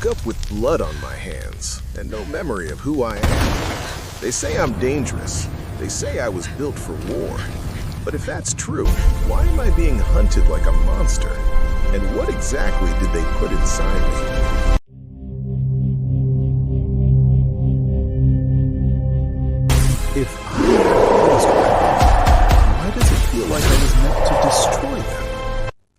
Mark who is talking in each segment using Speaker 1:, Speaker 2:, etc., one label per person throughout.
Speaker 1: woke up with blood on my hands and no memory of who I am. They say I'm dangerous. They say I was built for war. But if that's true, why am I being hunted like a monster? And what exactly did they put inside me? If I had these weapons, why does it feel like I was meant to destroy them?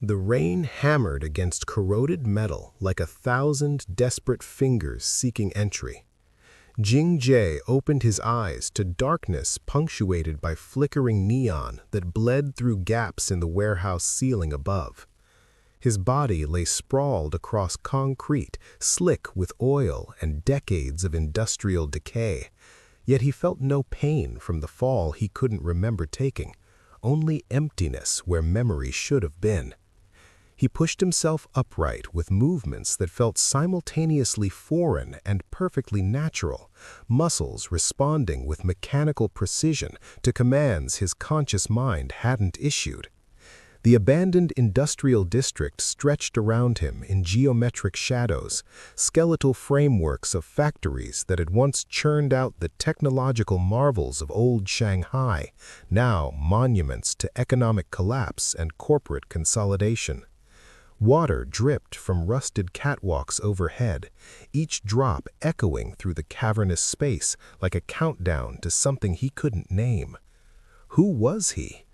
Speaker 1: The rain hammered against corroded metal like 1,000 desperate fingers seeking entry. Jing-Jae opened his eyes to darkness punctuated by flickering neon that bled through gaps in the warehouse ceiling above. His body lay sprawled across concrete, slick with oil and decades of industrial decay. Yet he felt no pain from the fall he couldn't remember taking, only emptiness where memory should have been. He pushed himself upright with movements that felt simultaneously foreign and perfectly natural, muscles responding with mechanical precision to commands his conscious mind hadn't issued. The abandoned industrial district stretched around him in geometric shadows, skeletal frameworks of factories that had once churned out the technological marvels of old Shanghai, now monuments to economic collapse and corporate consolidation. Water dripped from rusted catwalks overhead, each drop echoing through the cavernous space like a countdown to something he couldn't name. Who was he?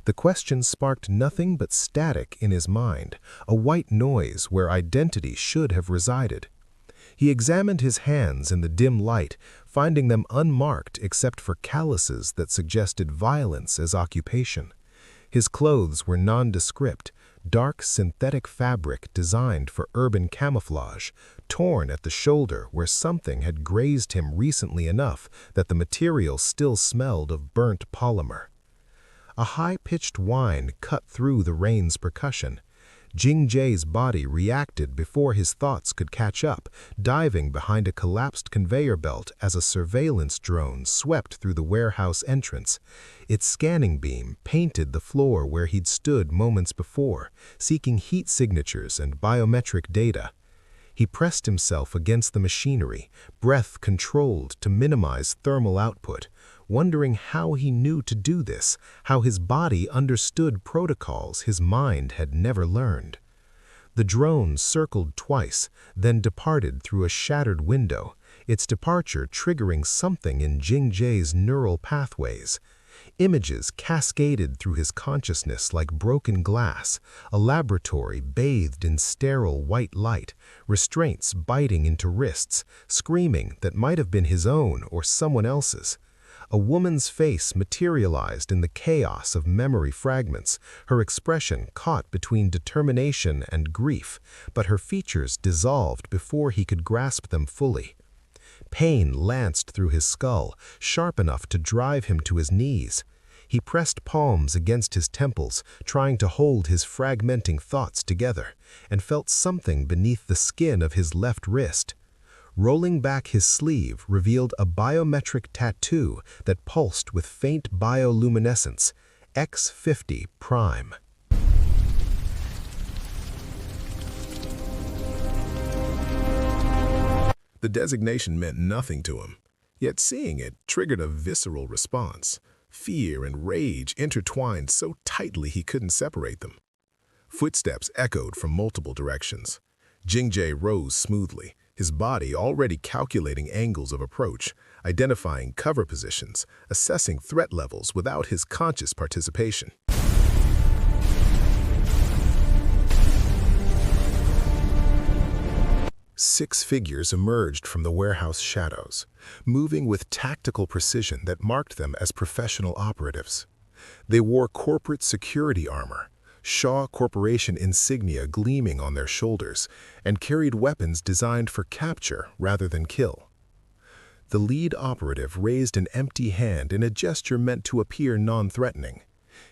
Speaker 1: The question sparked nothing but static in his mind, a white noise where identity should have resided. He examined his hands in the dim light, finding them unmarked except for calluses that suggested violence as occupation. His clothes were nondescript, dark synthetic fabric designed for urban camouflage, torn at the shoulder where something had grazed him recently enough that the material still smelled of burnt polymer. A high-pitched whine cut through the rain's percussion. Jing-Jae's body reacted before his thoughts could catch up, diving behind a collapsed conveyor belt as a surveillance drone swept through the warehouse entrance. Its scanning beam painted the floor where he'd stood moments before, seeking heat signatures and biometric data. He pressed himself against the machinery, breath controlled to minimize thermal output, wondering how he knew to do this, how his body understood protocols his mind had never learned. The drone circled twice, then departed through a shattered window, its departure triggering something in Jing-Jae's neural pathways. Images cascaded through his consciousness like broken glass, a laboratory bathed in sterile white light, restraints biting into wrists, screaming that might have been his own or someone else's. A woman's face materialized in the chaos of memory fragments, her expression caught between determination and grief, but her features dissolved before he could grasp them fully. Pain lanced through his skull, sharp enough to drive him to his knees. He pressed palms against his temples, trying to hold his fragmenting thoughts together, and felt something beneath the skin of his left wrist. Rolling back his sleeve revealed a biometric tattoo that pulsed with faint bioluminescence, X50 Prime. The designation meant nothing to him, yet seeing it triggered a visceral response. Fear and rage intertwined so tightly he couldn't separate them. Footsteps echoed from multiple directions. Jing-Jae rose smoothly, his body already calculating angles of approach, identifying cover positions, assessing threat levels without his conscious participation. Six figures emerged from the warehouse shadows, moving with tactical precision that marked them as professional operatives. They wore corporate security armor, Shaw Corporation insignia gleaming on their shoulders, and carried weapons designed for capture rather than kill. The lead operative raised an empty hand in a gesture meant to appear non-threatening.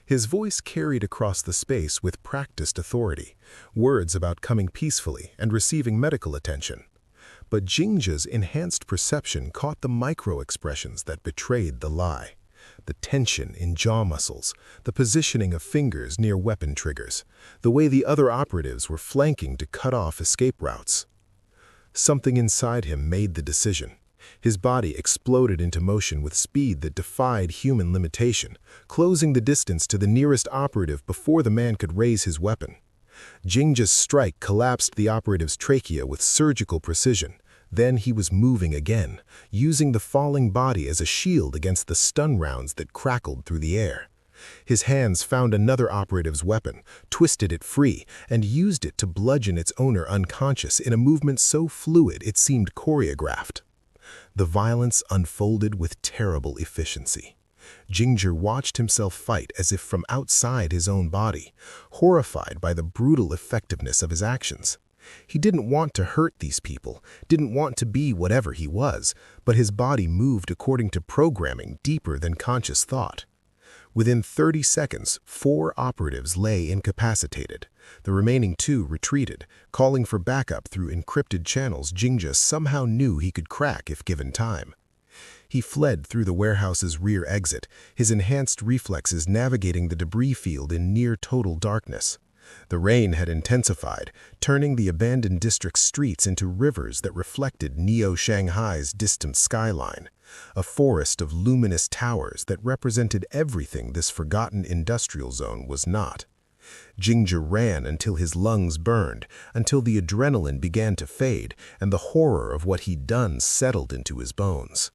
Speaker 1: His voice carried across the space with practiced authority, words about coming peacefully and receiving medical attention. But Jing-Jae's enhanced perception caught the micro-expressions that betrayed the lie. The tension in jaw muscles, the positioning of fingers near weapon triggers, the way the other operatives were flanking to cut off escape routes. Something inside him made the decision. His body exploded into motion with speed that defied human limitation, closing the distance to the nearest operative before the man could raise his weapon. Jingja's strike collapsed the operative's trachea with surgical precision. Then he was moving again, using the falling body as a shield against the stun rounds that crackled through the air. His hands found another operative's weapon, twisted it free, and used it to bludgeon its owner unconscious in a movement so fluid it seemed choreographed. The violence unfolded with terrible efficiency. Jingja watched himself fight as if from outside his own body, horrified by the brutal effectiveness of his actions. He didn't want to hurt these people, didn't want to be whatever he was, but his body moved according to programming deeper than conscious thought. Within 30 seconds, 4 operatives lay incapacitated. The remaining 2 retreated, calling for backup through encrypted channels Jingja somehow knew he could crack if given time. He fled through the warehouse's rear exit, his enhanced reflexes navigating the debris field in near-total darkness. The rain had intensified, turning the abandoned district's streets into rivers that reflected Neo-Shanghai's distant skyline, a forest of luminous towers that represented everything this forgotten industrial zone was not. Jingja ran until his lungs burned, until the adrenaline began to fade and the horror of what he'd done settled into his bones.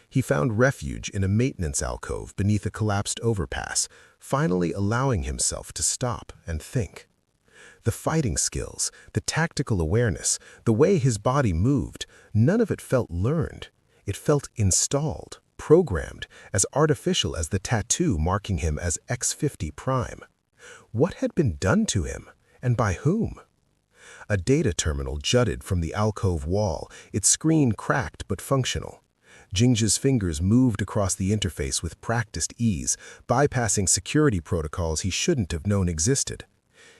Speaker 1: He found refuge in a maintenance alcove beneath a collapsed overpass, finally allowing himself to stop and think. The fighting skills, the tactical awareness, the way his body moved, none of it felt learned. It felt installed, programmed, as artificial as the tattoo marking him as X50 Prime. What had been done to him, and by whom? A data terminal jutted from the alcove wall, its screen cracked but functional. Jingja's fingers moved across the interface with practiced ease, bypassing security protocols he shouldn't have known existed.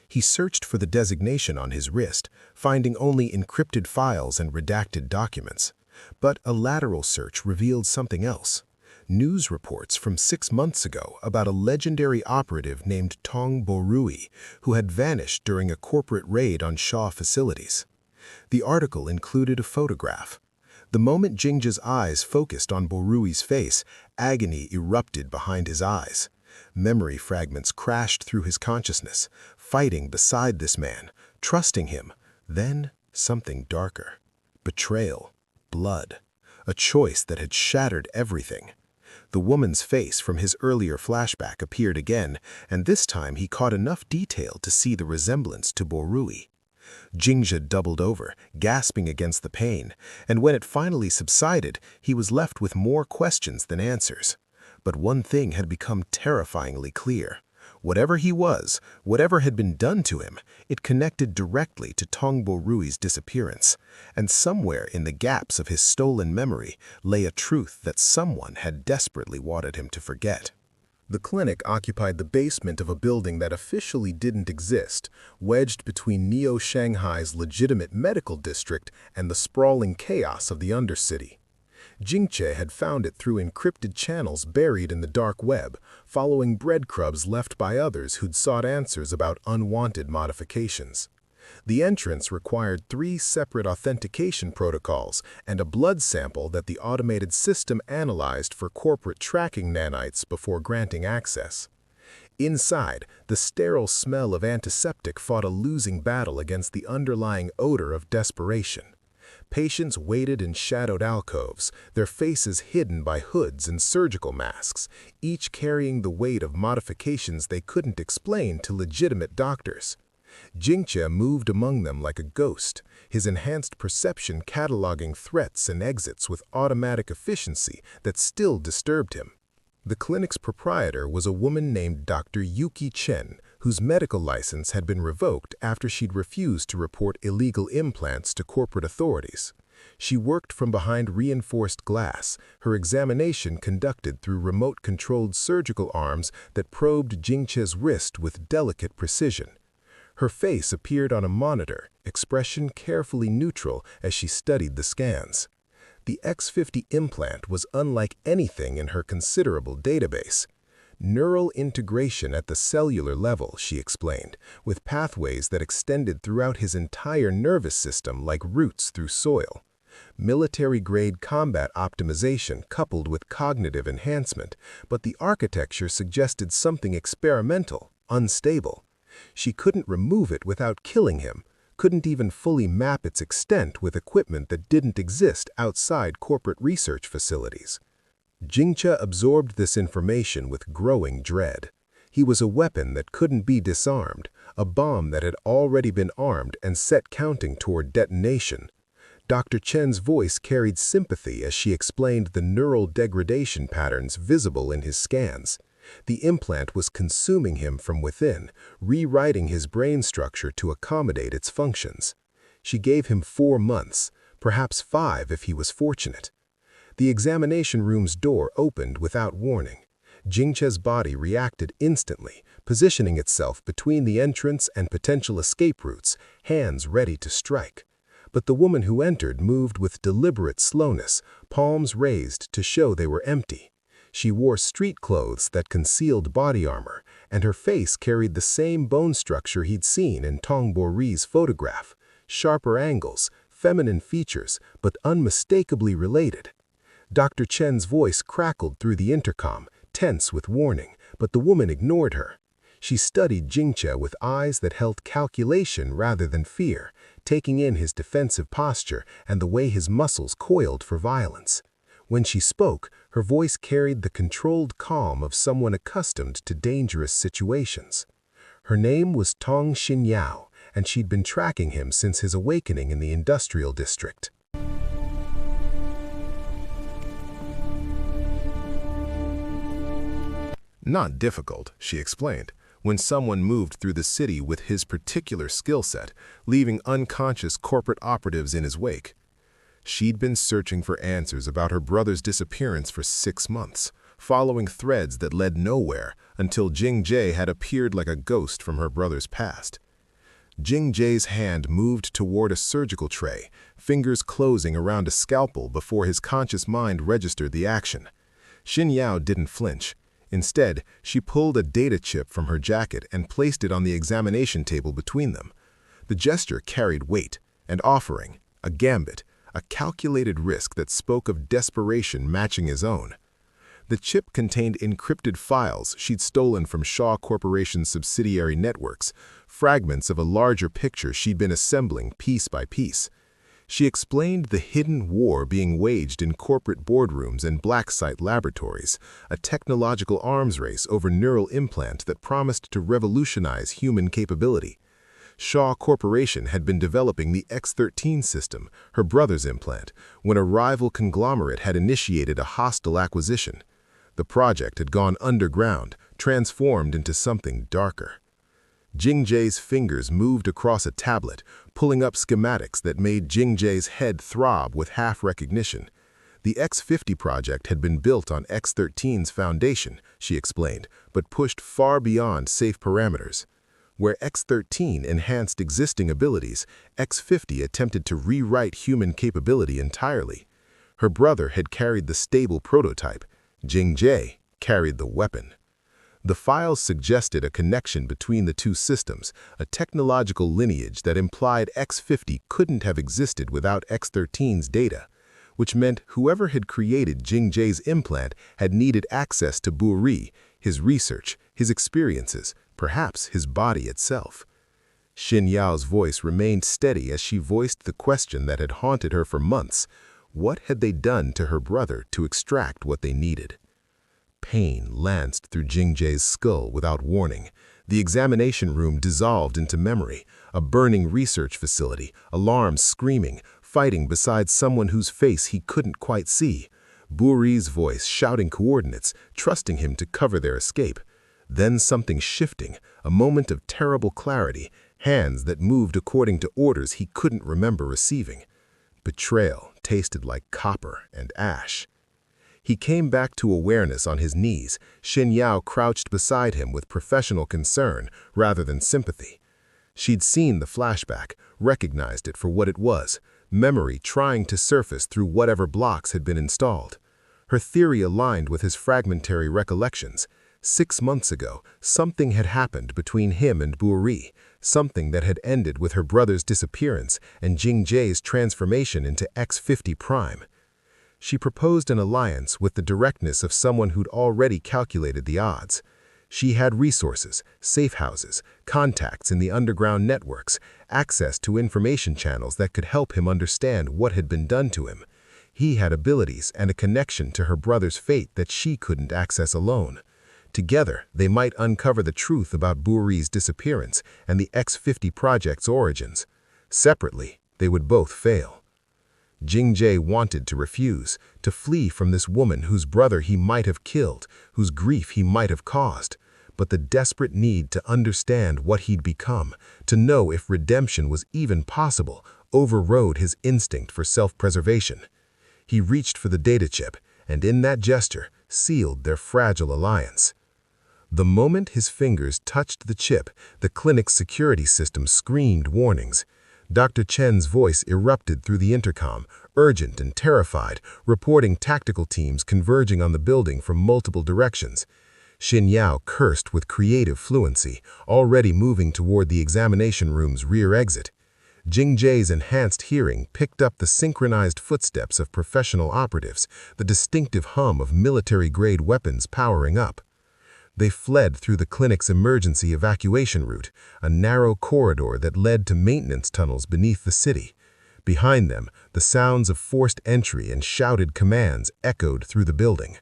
Speaker 1: He searched for the designation on his wrist, finding only encrypted files and redacted documents. But a lateral search revealed something else. News reports from 6 months ago about a legendary operative named Tong Borui, who had vanished during a corporate raid on Shaw facilities. The article included a photograph. The moment Jingja's eyes focused on Borui's face, agony erupted behind his eyes. Memory fragments crashed through his consciousness, fighting beside this man, trusting him. Then something darker. Betrayal. Blood. A choice that had shattered everything. The woman's face from his earlier flashback appeared again, and this time he caught enough detail to see the resemblance to Borui. Jingja doubled over, gasping against the pain, and when it finally subsided, he was left with more questions than answers. But one thing had become terrifyingly clear. Whatever he was, whatever had been done to him, it connected directly to Tong Borui's disappearance, and somewhere in the gaps of his stolen memory lay a truth that someone had desperately wanted him to forget. The clinic occupied the basement of a building that officially didn't exist, wedged between Neo-Shanghai's legitimate medical district and the sprawling chaos of the Undercity. Jingja had found it through encrypted channels buried in the dark web, following breadcrumbs left by others who'd sought answers about unwanted modifications. The entrance required 3 separate authentication protocols and a blood sample that the automated system analyzed for corporate tracking nanites before granting access. Inside, the sterile smell of antiseptic fought a losing battle against the underlying odor of desperation. Patients waited in shadowed alcoves, their faces hidden by hoods and surgical masks, each carrying the weight of modifications they couldn't explain to legitimate doctors. Jingja moved among them like a ghost, his enhanced perception cataloging threats and exits with automatic efficiency that still disturbed him. The clinic's proprietor was a woman named Dr. Yuki Chen, whose medical license had been revoked after she'd refused to report illegal implants to corporate authorities. She worked from behind reinforced glass, her examination conducted through remote-controlled surgical arms that probed Jingja's wrist with delicate precision. Her face appeared on a monitor, expression carefully neutral as she studied the scans. The X50 implant was unlike anything in her considerable database. Neural integration at the cellular level, she explained, with pathways that extended throughout his entire nervous system like roots through soil. Military-grade combat optimization coupled with cognitive enhancement, but the architecture suggested something experimental, unstable. She couldn't remove it without killing him, couldn't even fully map its extent with equipment that didn't exist outside corporate research facilities. Jingche absorbed this information with growing dread. He was a weapon that couldn't be disarmed, a bomb that had already been armed and set counting toward detonation. Dr. Chen's voice carried sympathy as she explained the neural degradation patterns visible in his scans. The implant was consuming him from within, rewriting his brain structure to accommodate its functions. She gave him 4 months, perhaps 5 if he was fortunate. The examination room's door opened without warning. Jingche's body reacted instantly, positioning itself between the entrance and potential escape routes, hands ready to strike. But the woman who entered moved with deliberate slowness, palms raised to show they were empty. She wore street clothes that concealed body armor, and her face carried the same bone structure he'd seen in Tong Bori's photograph. Sharper angles, feminine features, but unmistakably related. Dr. Chen's voice crackled through the intercom, tense with warning, but the woman ignored her. She studied Jingche with eyes that held calculation rather than fear, taking in his defensive posture and the way his muscles coiled for violence. When she spoke, her voice carried the controlled calm of someone accustomed to dangerous situations. Her name was Tong Xinyao, and she'd been tracking him since his awakening in the industrial district.
Speaker 2: Not difficult, she explained, when someone moved through the city with his particular skill set, leaving unconscious corporate operatives in his wake. She'd been searching for answers about her brother's disappearance for 6 months, following threads that led nowhere until Jingche had appeared like a ghost from her brother's past. Jingche's hand moved toward a surgical tray, fingers closing around a scalpel before his conscious mind registered the action. Xinyao didn't flinch. Instead, she pulled a data chip from her jacket and placed it on the examination table between them. The gesture carried weight, an offering, a gambit, a calculated risk that spoke of desperation matching his own. The chip contained encrypted files she'd stolen from Shaw Corporation's subsidiary networks, fragments of a larger picture she'd been assembling piece by piece. She explained the hidden war being waged in corporate boardrooms and black site laboratories, a technological arms race over neural implant that promised to revolutionize human capability. Shaw Corporation had been developing the X-13 system, her brother's implant, when a rival conglomerate had initiated a hostile acquisition. The project had gone underground, transformed into something darker. Jingche's fingers moved across a tablet, pulling up schematics that made Jingche's head throb with half-recognition. The X-50 project had been built on X-13's foundation, she explained, but pushed far beyond safe parameters. Where X-13 enhanced existing abilities, X-50 attempted to rewrite human capability entirely. Her brother had carried the stable prototype. Jingche carried the weapon. The files suggested a connection between the two systems, a technological lineage that implied X-50 couldn't have existed without X-13's data, which meant whoever had created Jingche's implant had needed access to Bori, his research, his experiences, perhaps his body itself. Xinyao's voice remained steady as she voiced the question that had haunted her for months. What had they done to her brother to extract what they needed? Pain lanced through Jingche's skull without warning. The examination room dissolved into memory, a burning research facility, alarms screaming, fighting beside someone whose face he couldn't quite see. Buri's voice shouting coordinates, trusting him to cover their escape. Then something shifting, a moment of terrible clarity, hands that moved according to orders he couldn't remember receiving. Betrayal tasted like copper and ash. He came back to awareness on his knees, Xinyao crouched beside him with professional concern rather than sympathy. She'd seen the flashback, recognized it for what it was, memory trying to surface through whatever blocks had been installed. Her theory aligned with his fragmentary recollections. 6 months ago, something had happened between him and Buri, something that had ended with her brother's disappearance and Jingjae's transformation into X50 Prime. She proposed an alliance with the directness of someone who'd already calculated the odds. She had resources, safe houses, contacts in the underground networks, access to information channels that could help him understand what had been done to him. He had abilities and a connection to her brother's fate that she couldn't access alone. Together, they might uncover the truth about Buri's disappearance and the X50 project's origins. Separately, they would both fail. Jingjae wanted to refuse, to flee from this woman whose brother he might have killed, whose grief he might have caused. But the desperate need to understand what he'd become, to know if redemption was even possible, overrode his instinct for self-preservation. He reached for the data chip, and in that gesture, sealed their fragile alliance. The moment his fingers touched the chip, the clinic's security system screamed warnings. Dr. Chen's voice erupted through the intercom, urgent and terrified, reporting tactical teams converging on the building from multiple directions. Xin Yao cursed with creative fluency, already moving toward the examination room's rear exit. Jingjae's enhanced hearing picked up the synchronized footsteps of professional operatives, the distinctive hum of military-grade weapons powering up. They fled through the clinic's emergency evacuation route, a narrow corridor that led to maintenance tunnels beneath the city. Behind them, the sounds of forced entry and shouted commands echoed through the building.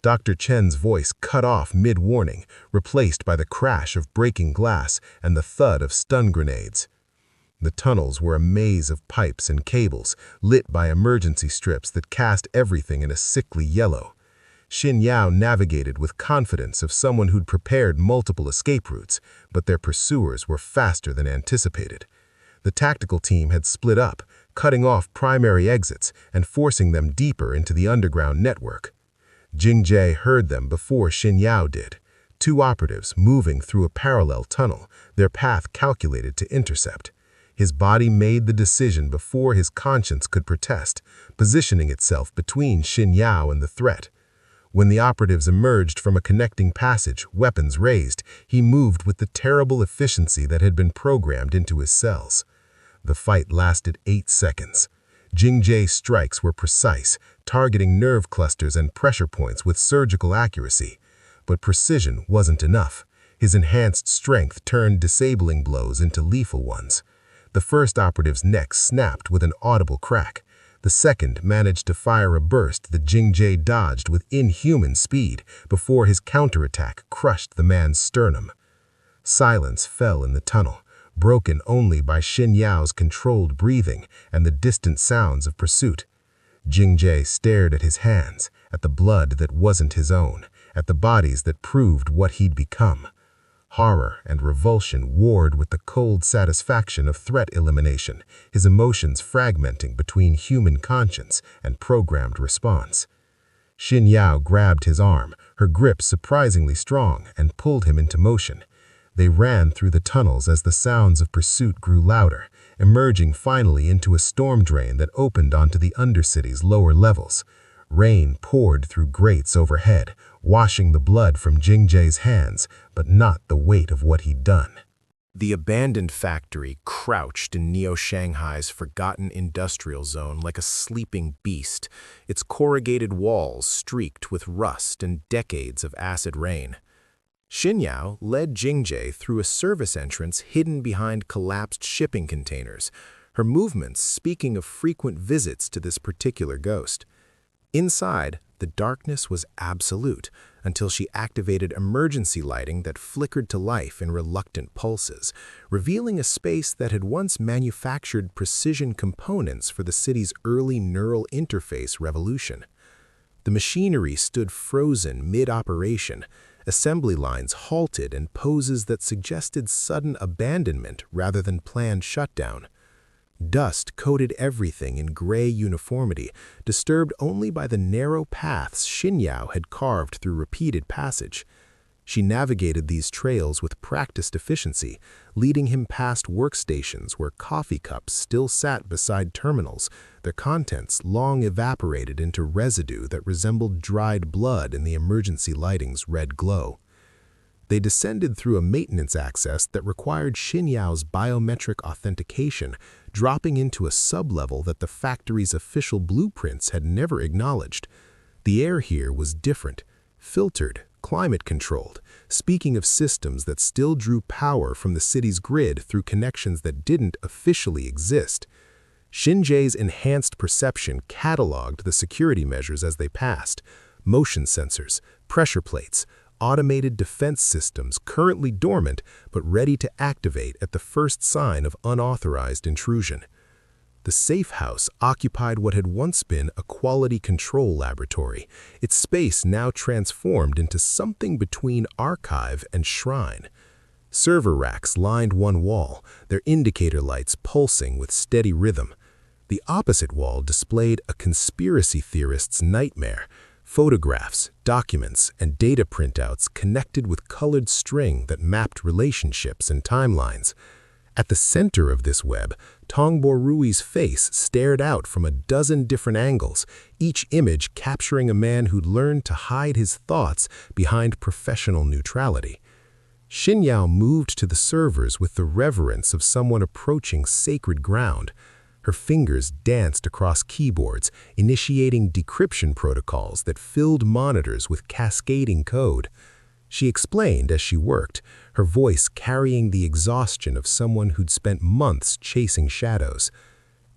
Speaker 2: Dr. Chen's voice cut off mid-warning, replaced by the crash of breaking glass and the thud of stun grenades. The tunnels were a maze of pipes and cables, lit by emergency strips that cast everything in a sickly yellow. Xin Yao navigated with confidence of someone who'd prepared multiple escape routes, but their pursuers were faster than anticipated. The tactical team had split up, cutting off primary exits and forcing them deeper into the underground network. Jingjae heard them before Xin Yao did. 2 operatives moving through a parallel tunnel, their path calculated to intercept. His body made the decision before his conscience could protest, positioning itself between Xin Yao and the threat. When the operatives emerged from a connecting passage, weapons raised, he moved with the terrible efficiency that had been programmed into his cells. The fight lasted 8 seconds. Jingjae's strikes were precise, targeting nerve clusters and pressure points with surgical accuracy. But precision wasn't enough. His enhanced strength turned disabling blows into lethal ones. The first operative's neck snapped with an audible crack. The second managed to fire a burst that Jingjae dodged with inhuman speed before his counterattack crushed the man's sternum. Silence fell in the tunnel, broken only by Xin Yao's controlled breathing and the distant sounds of pursuit. Jingjae stared at his hands, at the blood that wasn't his own, at the bodies that proved what he'd become. Horror and revulsion warred with the cold satisfaction of threat elimination, his emotions fragmenting between human conscience and programmed response. Xin Yao grabbed his arm, her grip surprisingly strong, and pulled him into motion. They ran through the tunnels as the sounds of pursuit grew louder, emerging finally into a storm drain that opened onto the Undercity's lower levels. Rain poured through grates overhead, washing the blood from Jingjae's hands, but not the weight of what he'd done.
Speaker 1: The abandoned factory crouched in Neo-Shanghai's forgotten industrial zone like a sleeping beast, its corrugated walls streaked with rust and decades of acid rain. Xin Yao led Jingjae through a service entrance hidden behind collapsed shipping containers, her movements speaking of frequent visits to this particular ghost. Inside, the darkness was absolute until she activated emergency lighting that flickered to life in reluctant pulses, revealing a space that had once manufactured precision components for the city's early neural interface revolution. The machinery stood frozen mid-operation, assembly lines halted in poses that suggested sudden abandonment rather than planned shutdown. Dust coated everything in gray uniformity, disturbed only by the narrow paths Xin Yao had carved through repeated passage. She navigated these trails with practiced efficiency, leading him past workstations where coffee cups still sat beside terminals, their contents long evaporated into residue that resembled dried blood in the emergency lighting's red glow. They descended through a maintenance access that required Xinyao's biometric authentication, dropping into a sublevel that the factory's official blueprints had never acknowledged. The air here was different, filtered, climate-controlled, speaking of systems that still drew power from the city's grid through connections that didn't officially exist. Xinjia's enhanced perception cataloged the security measures as they passed: motion sensors, pressure plates, automated defense systems currently dormant but ready to activate at the first sign of unauthorized intrusion. The safe house occupied what had once been a quality control laboratory, its space now transformed into something between archive and shrine. Server racks lined one wall, their indicator lights pulsing with steady rhythm. The opposite wall displayed a conspiracy theorist's nightmare: photographs, documents, and data printouts connected with colored string that mapped relationships and timelines. At the center of this web, Tongbo Rui's face stared out from a dozen different angles, each image capturing a man who'd learned to hide his thoughts behind professional neutrality. Xinyao moved to the servers with the reverence of someone approaching sacred ground. Her fingers danced across keyboards, initiating decryption protocols that filled monitors with cascading code. She explained as she worked, her voice carrying the exhaustion of someone who'd spent months chasing shadows.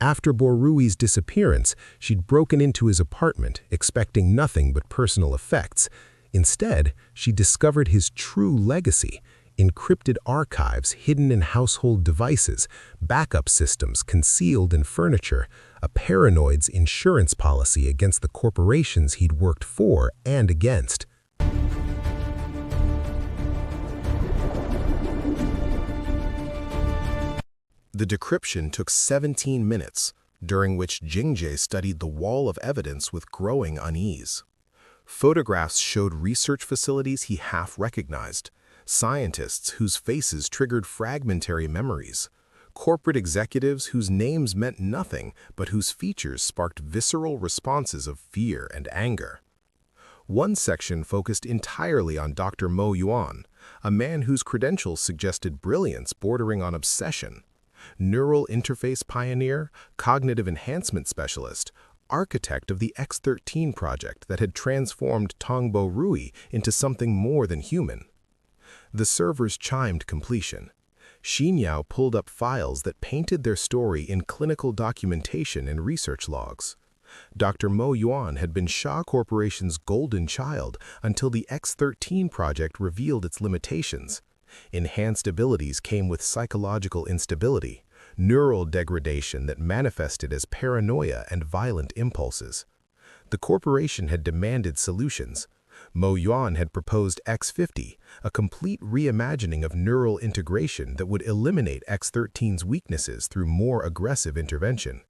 Speaker 1: After Borui's disappearance, she'd broken into his apartment, expecting nothing but personal effects. Instead, she discovered his true legacy: encrypted archives hidden in household devices, backup systems concealed in furniture, a paranoid's insurance policy against the corporations he'd worked for and against.
Speaker 2: The decryption took 17 minutes, during which Jingjie studied the wall of evidence with growing unease. Photographs showed research facilities he half recognized, scientists whose faces triggered fragmentary memories, corporate executives whose names meant nothing but whose features sparked visceral responses of fear and anger. One section focused entirely on Dr. Mo Yuan, a man whose credentials suggested brilliance bordering on obsession. Neural interface pioneer, cognitive enhancement specialist, architect of the X13 project that had transformed Tongbo Rui into something more than human. The servers chimed completion. Xinyao pulled up files that painted their story in clinical documentation and research logs. Dr. Mo Yuan had been Shaw Corporation's golden child until the X13 project revealed its limitations. Enhanced abilities came with psychological instability, neural degradation that manifested as paranoia and violent impulses. The corporation had demanded solutions. Mo Yuan had proposed X50, a complete reimagining of neural integration that would eliminate X13's weaknesses through more aggressive intervention.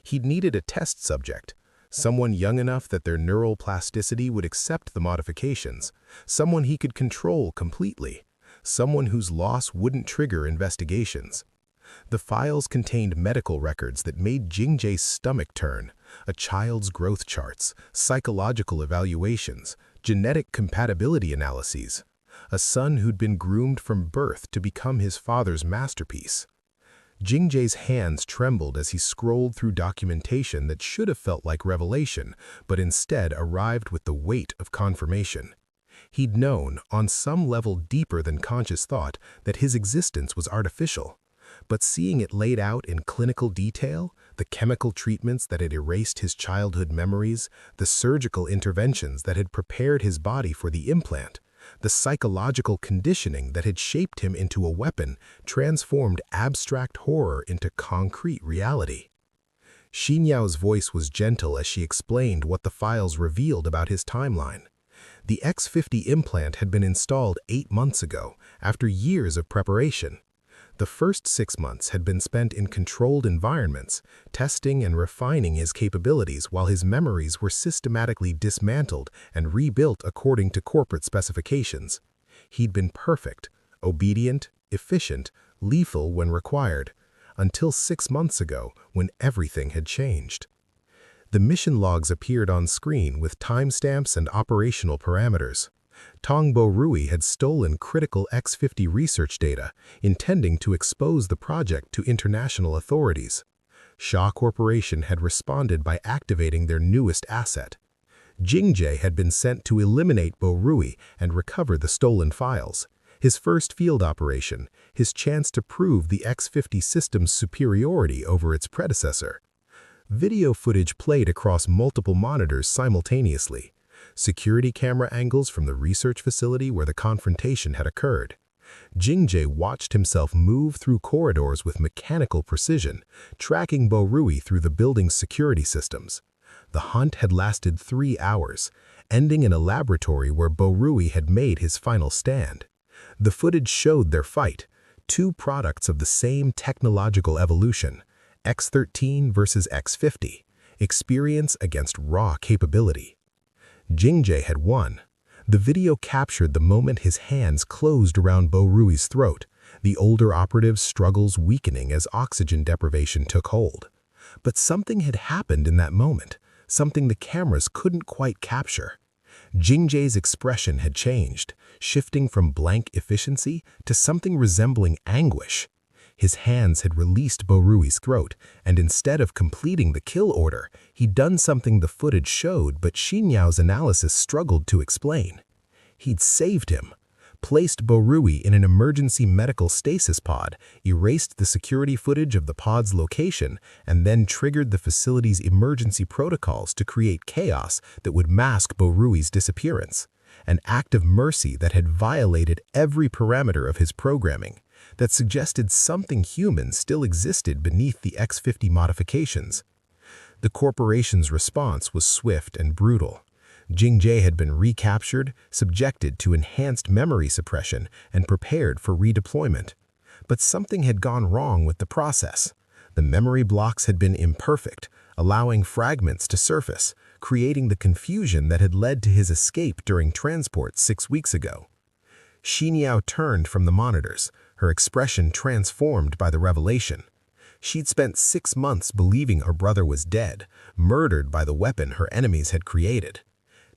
Speaker 2: He'd needed a test subject, someone young enough that their neural plasticity would accept the modifications, someone he could control completely, someone whose loss wouldn't trigger investigations. The files contained medical records that made Jingjie's stomach turn: a child's growth charts, psychological evaluations, genetic compatibility analyses. A son who'd been groomed from birth to become his father's masterpiece. Jingjie's hands trembled as he scrolled through documentation that should have felt like revelation, but instead arrived with the weight of confirmation. He'd known, on some level deeper than conscious thought, that his existence was artificial. But seeing it laid out in clinical detail, the chemical treatments that had erased his childhood memories, the surgical interventions that had prepared his body for the implant, the psychological conditioning that had shaped him into a weapon, transformed abstract horror into concrete reality. Xinyao's voice was gentle as she explained what the files revealed about his timeline. The X50 implant had been installed 8 months ago, after years of preparation. The first 6 months had been spent in controlled environments, testing and refining his capabilities while his memories were systematically dismantled and rebuilt according to corporate specifications. He'd been perfect, obedient, efficient, lethal when required, until 6 months ago when everything had changed. The mission logs appeared on screen with timestamps and operational parameters.
Speaker 1: Tong Bo Rui had stolen critical X-50 research data, intending to expose the project to international authorities. Shaw Corporation had responded by activating their newest asset. Jingjie had been sent to eliminate Bo Rui and recover the stolen files. His first field operation, his chance to prove the X-50 system's superiority over its predecessor. Video footage played across multiple monitors simultaneously. Security camera angles from the research facility where the confrontation had occurred. Jingjie watched himself move through corridors with mechanical precision, tracking Bo Rui through the building's security systems. The hunt had lasted 3 hours, ending in a laboratory where Bo Rui had made his final stand. The footage showed their fight, two products of the same technological evolution, X-13 versus X-50, experience against raw capability. Jingjie had won. The video captured the moment his hands closed around Bo Rui's throat, the older operative's struggles weakening as oxygen deprivation took hold. But something had happened in that moment, something the cameras couldn't quite capture. Jingjie's expression had changed, shifting from blank efficiency to something resembling anguish. His hands had released Bo Rui's throat, and instead of completing the kill order, he'd done something the footage showed but Xinyao's analysis struggled to explain. He'd saved him, placed Bo Rui in an emergency medical stasis pod, erased the security footage of the pod's location, and then triggered the facility's emergency protocols to create chaos that would mask Bo Rui's disappearance. An act of mercy that had violated every parameter of his programming, that suggested something human still existed beneath the X-50 modifications. The corporation's response was swift and brutal. Jingjie had been recaptured, subjected to enhanced memory suppression, and prepared for redeployment. But something had gone wrong with the process. The memory blocks had been imperfect, allowing fragments to surface, creating the confusion that had led to his escape during transport 6 weeks ago. Xinyao turned from the monitors, her expression transformed by the revelation. She'd spent 6 months believing her brother was dead, murdered by the weapon her enemies had created.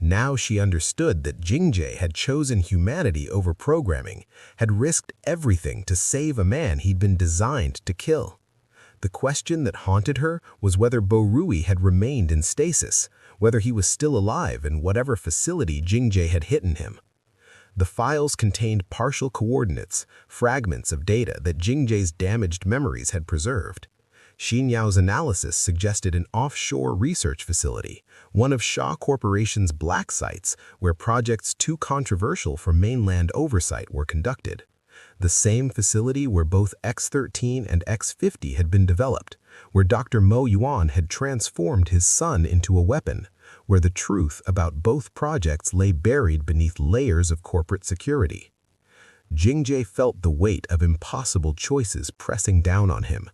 Speaker 1: Now she understood that Jingjie had chosen humanity over programming, had risked everything to save a man he'd been designed to kill. The question that haunted her was whether Bo Rui had remained in stasis, whether he was still alive in whatever facility Jingjie had hidden him. The files contained partial coordinates, fragments of data that Jingjie's damaged memories had preserved. Xinyao's analysis suggested an offshore research facility, one of Shaw Corporation's black sites where projects too controversial for mainland oversight were conducted. The same facility where both X-13 and X-50 had been developed, where Dr. Mo Yuan had transformed his son into a weapon, where the truth about both projects lay buried beneath layers of corporate security. Jingjie felt the weight of impossible choices pressing down on him.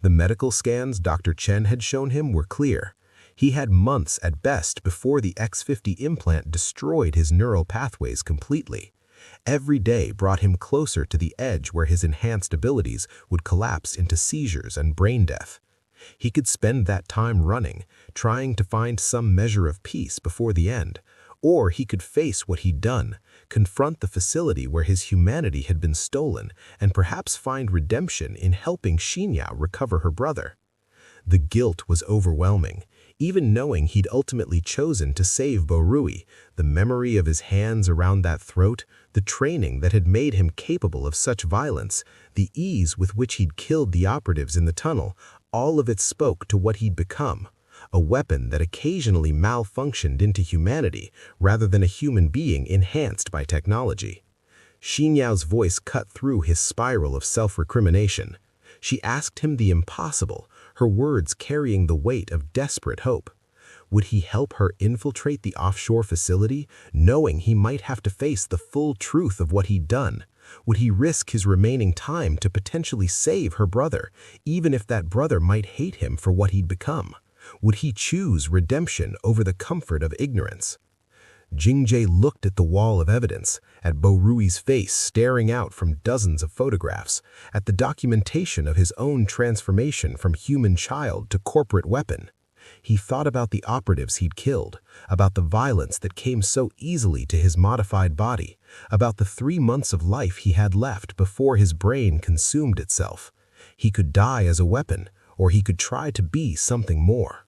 Speaker 1: The medical scans Dr. Chen had shown him were clear. He had months at best before the X-50 implant destroyed his neural pathways completely. Every day brought him closer to the edge where his enhanced abilities would collapse into seizures and brain death. He could spend that time running, trying to find some measure of peace before the end, or he could face what he'd done, confront the facility where his humanity had been stolen, and perhaps find redemption in helping Xinyao recover her brother. The guilt was overwhelming. Even knowing he'd ultimately chosen to save Bo Rui, the memory of his hands around that throat, the training that had made him capable of such violence, the ease with which he'd killed the operatives in the tunnel, all of it spoke to what he'd become, a weapon that occasionally malfunctioned into humanity rather than a human being enhanced by technology. Xinyao's voice cut through his spiral of self-recrimination. She asked him the impossible, her words carrying the weight of desperate hope. Would he help her infiltrate the offshore facility, knowing he might have to face the full truth of what he'd done? Would he risk his remaining time to potentially save her brother, even if that brother might hate him for what he'd become? Would he choose redemption over the comfort of ignorance? Jingjie looked at the wall of evidence, at Bo Rui's face staring out from dozens of photographs, at the documentation of his own transformation from human child to corporate weapon. He thought about the operatives he'd killed, about the violence that came so easily to his modified body, about the 3 months of life he had left before his brain consumed itself. He could die as a weapon, or he could try to be something more.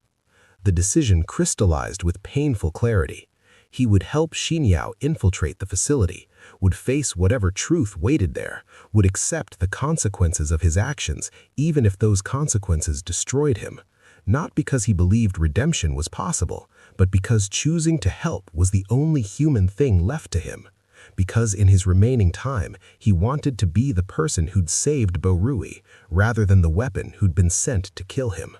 Speaker 1: The decision crystallized with painful clarity. He would help Xinyao infiltrate the facility, would face whatever truth waited there, would accept the consequences of his actions, even if those consequences destroyed him. Not because he believed redemption was possible, but because choosing to help was the only human thing left to him. Because in his remaining time, he wanted to be the person who'd saved Borui, rather than the weapon who'd been sent to kill him.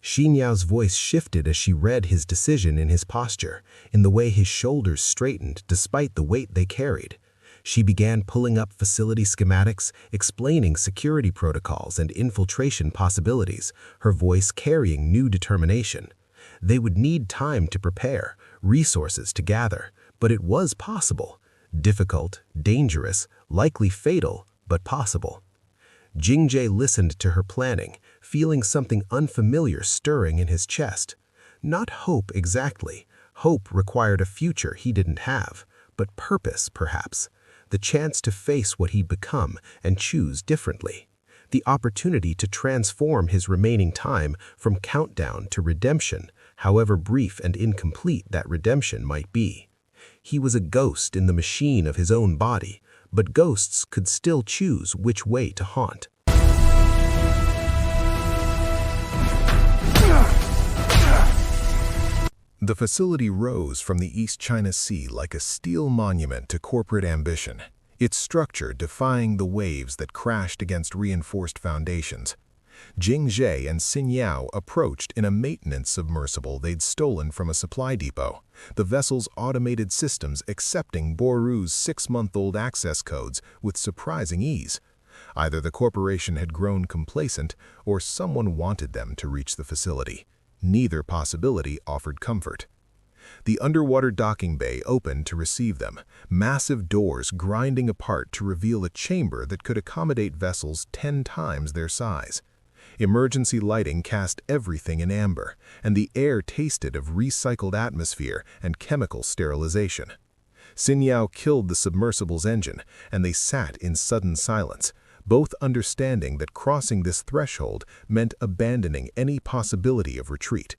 Speaker 1: Xinyao's voice shifted as she read his decision in his posture, in the way his shoulders straightened despite the weight they carried. She began pulling up facility schematics, explaining security protocols and infiltration possibilities, her voice carrying new determination. They would need time to prepare, resources to gather, but it was possible. Difficult, dangerous, likely fatal, but possible. Jingjie listened to her planning, feeling something unfamiliar stirring in his chest. Not hope exactly. Hope required a future he didn't have, but purpose, perhaps. The chance to face what he'd become and choose differently. The opportunity to transform his remaining time from countdown to redemption, however brief and incomplete that redemption might be. He was a ghost in the machine of his own body, but ghosts could still choose which way to haunt.
Speaker 2: The facility rose from the East China Sea like a steel monument to corporate ambition, its structure defying the waves that crashed against reinforced foundations. Jingjie and Xinyao approached in a maintenance submersible they'd stolen from a supply depot, the vessel's automated systems accepting Boru's 6-month-old access codes with surprising ease. Either the corporation had grown complacent or someone wanted them to reach the facility. Neither possibility offered comfort. The underwater docking bay opened to receive them, massive doors grinding apart to reveal a chamber that could accommodate vessels 10 times their size. Emergency lighting cast everything in amber, and the air tasted of recycled atmosphere and chemical sterilization. Xinyao killed the submersible's engine, and they sat in sudden silence, both understanding that crossing this threshold meant abandoning any possibility of retreat.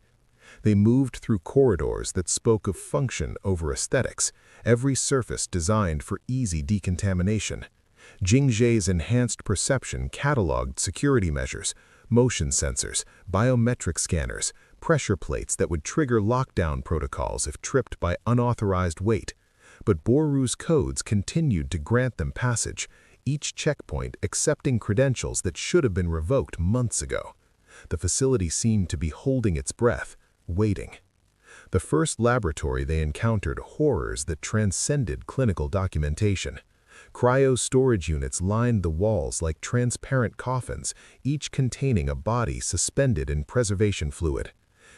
Speaker 2: They moved through corridors that spoke of function over aesthetics, every surface designed for easy decontamination. Jingjie's enhanced perception cataloged security measures, motion sensors, biometric scanners, pressure plates that would trigger lockdown protocols if tripped by unauthorized weight. But Boru's codes continued to grant them passage, each checkpoint accepting credentials that should have been revoked months ago. The facility seemed to be holding its breath, waiting. The first laboratory they encountered horrors that transcended clinical documentation. Cryo-storage units lined the walls like transparent coffins, each containing a body suspended in preservation fluid.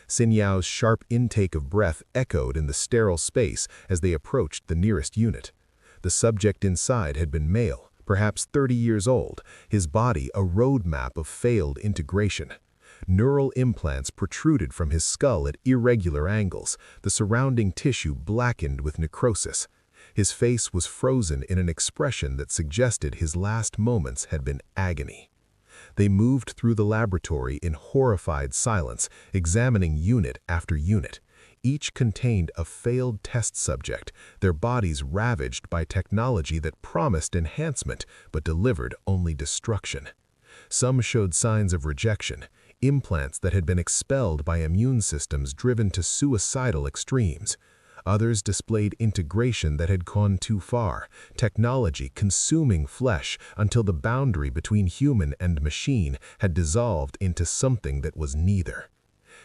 Speaker 2: Xinyao's sharp intake of breath echoed in the sterile space as they approached the nearest unit. The subject inside had been male, perhaps 30 years old, his body a roadmap of failed integration. Neural implants protruded from his skull at irregular angles, the surrounding tissue blackened with necrosis. His face was frozen in an expression that suggested his last moments had been agony. They moved through the laboratory in horrified silence, examining unit after unit. Each contained a failed test subject, their bodies ravaged by technology that promised enhancement but delivered only destruction. Some showed signs of rejection, implants that had been expelled by immune systems driven to suicidal extremes. Others displayed integration that had gone too far, technology consuming flesh until the boundary between human and machine had dissolved into something that was neither.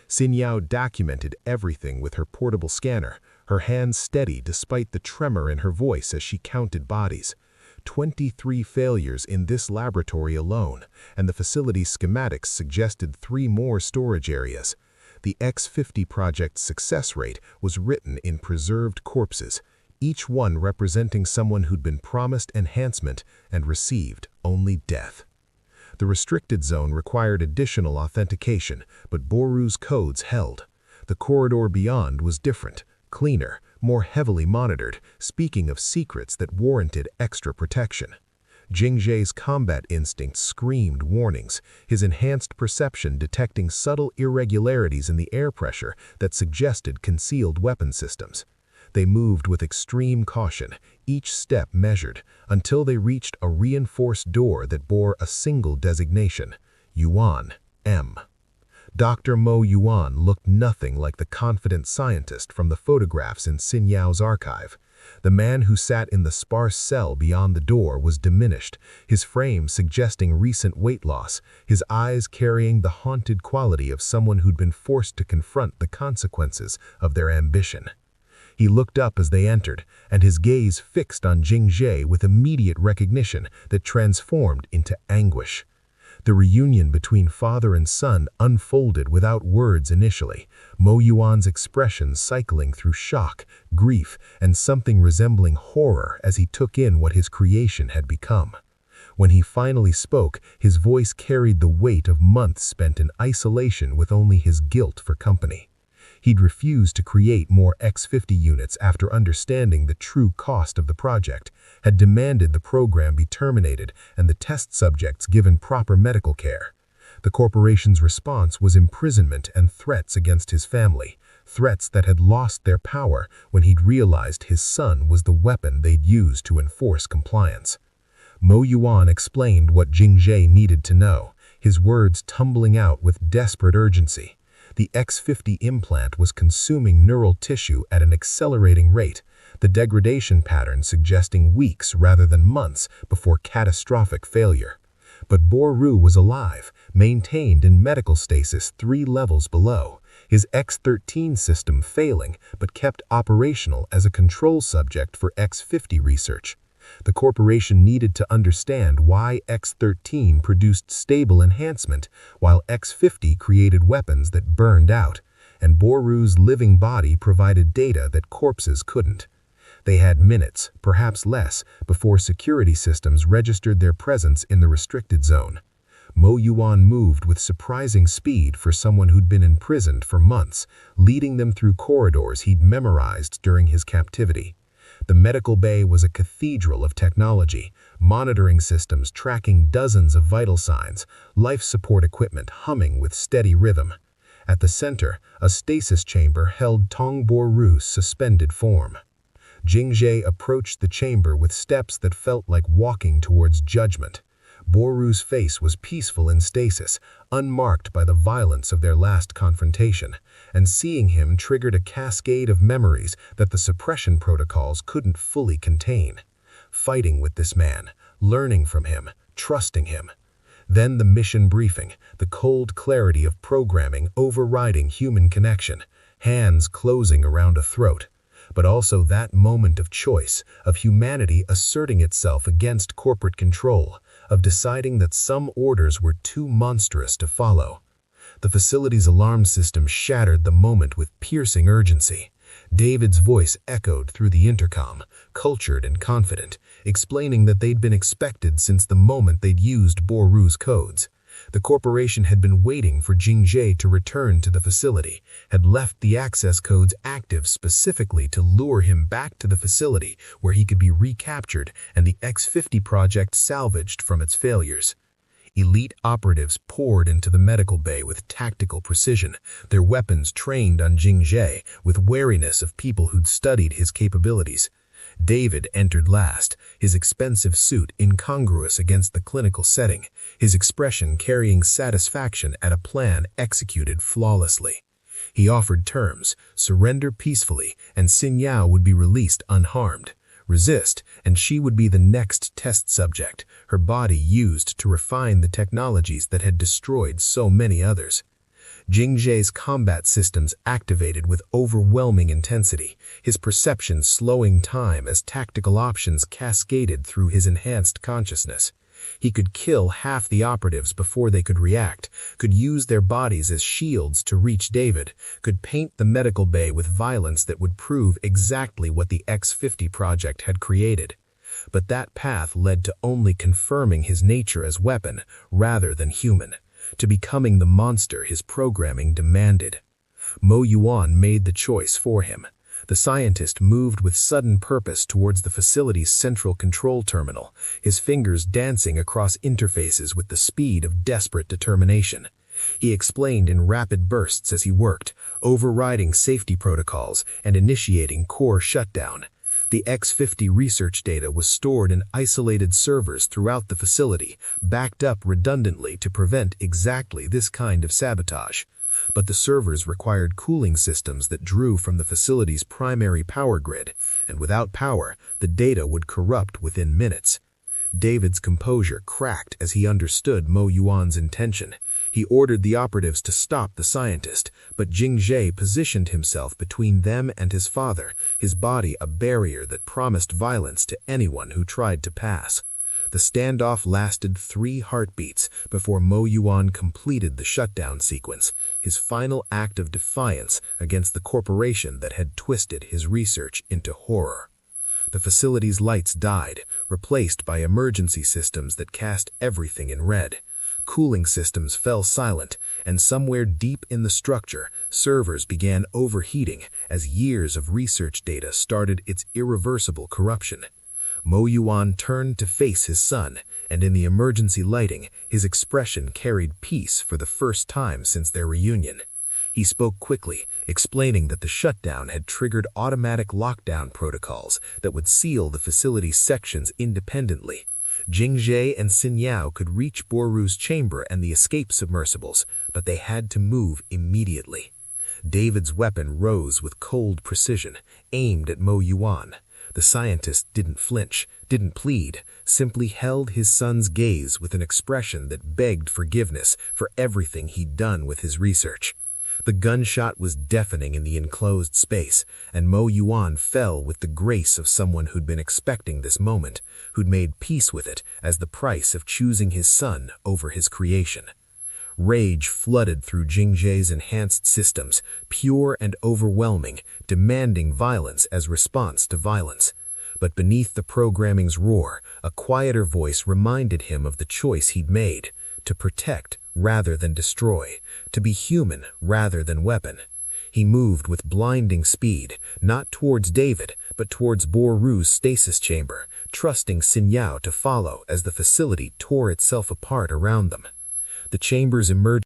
Speaker 2: Xinyao documented everything with her portable scanner, her hands steady despite the tremor in her voice as she counted bodies. 23 failures in this laboratory alone, and the facility's schematics suggested 3 more storage areas. The X-50 project's success rate was written in preserved corpses, each one representing someone who'd been promised enhancement and received only death. The restricted zone required additional authentication, but Boru's codes held. The corridor beyond was different, cleaner, more heavily monitored, speaking of secrets that warranted extra protection. Jingzhe's combat instinct screamed warnings, his enhanced perception detecting subtle irregularities in the air pressure that suggested concealed weapon systems. They moved with extreme caution, each step measured, until they reached a reinforced door that bore a single designation, Yuan, M. Dr. Mo Yuan looked nothing like the confident scientist from the photographs in Xin Yao's archive. The man who sat in the sparse cell beyond the door was diminished, his frame suggesting recent weight loss, his eyes carrying the haunted quality of someone who'd been forced to confront the consequences of their ambition. He looked up as they entered, and his gaze fixed on Jingzhe with immediate recognition that transformed into anguish. The reunion between father and son unfolded without words initially, Mo Yuan's expression cycling through shock, grief, and something resembling horror as he took in what his creation had become. When he finally spoke, his voice carried the weight of months spent in isolation with only his guilt for company. He'd refused to create more X-50 units after understanding the true cost of the project, had demanded the program be terminated and the test subjects given proper medical care. The corporation's response was imprisonment and threats against his family, threats that had lost their power when he'd realized his son was the weapon they'd use to enforce compliance. Mo Yuan explained what Jingzhe needed to know, his words tumbling out with desperate urgency. The X-50 implant was consuming neural tissue at an accelerating rate, the degradation pattern suggesting weeks rather than months before catastrophic failure. But Boru was alive, maintained in medical stasis 3 levels below, his X-13 system failing but kept operational as a control subject for X-50 research. The corporation needed to understand why X-13 produced stable enhancement while X-50 created weapons that burned out, and Boru's living body provided data that corpses couldn't. They had minutes, perhaps less, before security systems registered their presence in the restricted zone. Mo Yuan moved with surprising speed for someone who'd been imprisoned for months, leading them through corridors he'd memorized during his captivity. The medical bay was a cathedral of technology, monitoring systems tracking dozens of vital signs, life support equipment humming with steady rhythm. At the center, a stasis chamber held Tong Boru's suspended form. Jingzhe approached the chamber with steps that felt like walking towards judgment. Boru's face was peaceful in stasis, unmarked by the violence of their last confrontation, and seeing him triggered a cascade of memories that the suppression protocols couldn't fully contain. Fighting with this man, learning from him, trusting him. Then the mission briefing, the cold clarity of programming overriding human connection, hands closing around a throat. But also that moment of choice, of humanity asserting itself against corporate control, of deciding that some orders were too monstrous to follow. The facility's alarm system shattered the moment with piercing urgency. David's voice echoed through the intercom, cultured and confident, explaining that they'd been expected since the moment they'd used Boru's codes. The corporation had been waiting for Jingzhe to return to the facility, had left the access codes active specifically to lure him back to the facility where he could be recaptured and the X-50 project salvaged from its failures. Elite operatives poured into the medical bay with tactical precision, their weapons trained on Jingzhe with wariness of people who'd studied his capabilities. David entered last, his expensive suit incongruous against the clinical setting, his expression carrying satisfaction at a plan executed flawlessly. He offered terms, surrender peacefully, and Xin Yao would be released unharmed. Resist, and she would be the next test subject, her body used to refine the technologies that had destroyed so many others. Jingzhe's combat systems activated with overwhelming intensity, his perception slowing time as tactical options cascaded through his enhanced consciousness. He could kill half the operatives before they could react, could use their bodies as shields to reach David, could paint the medical bay with violence that would prove exactly what the X-50 project had created.
Speaker 1: but that path led to only confirming his nature as weapon rather than human, to becoming the monster his programming demanded. Mo Yuan made the choice for him. The scientist moved with sudden purpose towards the facility's central control terminal, his fingers dancing across interfaces with the speed of desperate determination. He explained in rapid bursts as he worked, overriding safety protocols and initiating core shutdown. The X-50 research data was stored in isolated servers throughout the facility, backed up redundantly to prevent exactly this kind of sabotage. But the servers required cooling systems that drew from the facility's primary power grid, and without power, the data would corrupt within minutes. David's composure cracked as he understood Mo Yuan's intention. He ordered the operatives to stop the scientist, but Jingzhe positioned himself between them and his father, his body a barrier that promised violence to anyone who tried to pass. The standoff lasted 3 heartbeats before Mo Yuan completed the shutdown sequence, his final act of defiance against the corporation that had twisted his research into horror. The facility's lights died, replaced by emergency systems that cast everything in red. Cooling systems fell silent, and somewhere deep in the structure, servers began overheating as years of research data started its irreversible corruption. Mo Yuan turned to face his son, and in the emergency lighting, his expression carried peace for the first time since their reunion. He spoke quickly, explaining that the shutdown had triggered automatic lockdown protocols that would seal the facility's sections independently. Jingzhe and Xin Yao could reach Boru's chamber and the escape submersibles, but they had to move immediately. David's weapon rose with cold precision, aimed at Mo Yuan. The scientist didn't flinch, didn't plead, simply held his son's gaze with an expression that begged forgiveness for everything he'd done with his research. The gunshot was deafening in the enclosed space, and Mo Yuan fell with the grace of someone who'd been expecting this moment, who'd made peace with it as the price of choosing his son over his creation. Rage flooded through Jingzhe's enhanced systems, pure and overwhelming, demanding violence as response to violence. But beneath the programming's roar, a quieter voice reminded him of the choice he'd made, to protect rather than destroy, to be human rather than weapon. He moved with blinding speed, not towards David, but towards Boru's stasis chamber, trusting Xin Yao to follow as the facility tore itself apart around them. The chamber's emergency